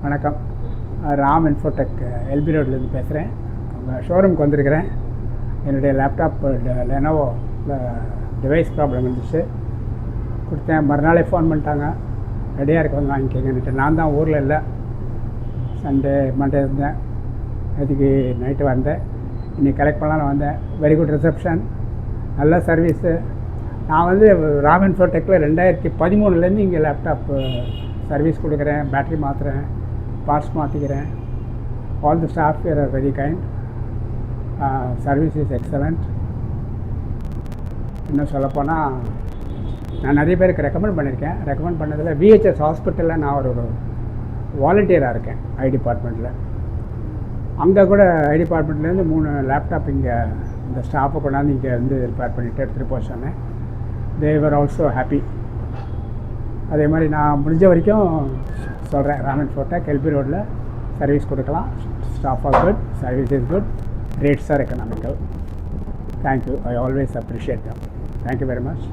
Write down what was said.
வணக்கம். ராம் இன்ஃபோடெக் எல்பி ரோட்லேருந்து பேசுகிறேன். உங்கள் ஷோரூமுக்கு வந்திருக்கிறேன். என்னுடைய லேப்டாப் லெனோவோ டிவைஸ் ப்ராப்ளம் இருந்துச்சு. கொடுத்தேன். மறுநாளே ஃபோன் பண்ணிட்டாங்க, ரெடியாக இருக்க வந்து வாங்கிக்கங்கன்னுட்டு. நான் தான் ஊரில் இல்லை, மண்டே இருந்தேன். அதுக்கு நைட்டு வந்தேன். இன்றைக்கி கலெக்ட் பண்ணலான்னு வந்தேன். வெரி குட் ரிசப்ஷன், நல்ல சர்வீஸு. நான் வந்து ராம் இன்ஃபோடெக்கில் 2013 இங்கே லேப்டாப் சர்வீஸ் கொடுக்குறேன், பேட்ரி மாற்றுறேன், பார்ட்ஸ் மாற்றிக்கிறேன். All the staff here are very kind. Service is excellent. இன்னும் சொல்லப்போனால் நான் நிறைய பேருக்கு ரெக்கமெண்ட் பண்ணியிருக்கேன். ரெக்கமெண்ட் பண்ணதில் VHS ஹாஸ்பிட்டலில் நான் ஒரு வாலண்டியராக இருக்கேன், ஐ டிபார்ட்மெண்ட்டில். அங்கே கூட ஐ டிபார்ட்மெண்ட்லேருந்து 3 லேப்டாப் இங்கே இந்த ஸ்டாஃபை கொண்டாந்து இங்கே வந்து ரிப்பேர் பண்ணிவிட்டு எடுத்துகிட்டு போக சொன்னேன். They were also happy. அதே மாதிரி நான் முடிஞ்ச வரைக்கும் சொல்கிறேன், ராம் இன்ஃபோடெக் எல்பி ரோடில் சர்வீஸ் கொடுக்கலாம். Staff are good, service is good, rates are economical. Thank you. I always appreciate them. Thank you very much.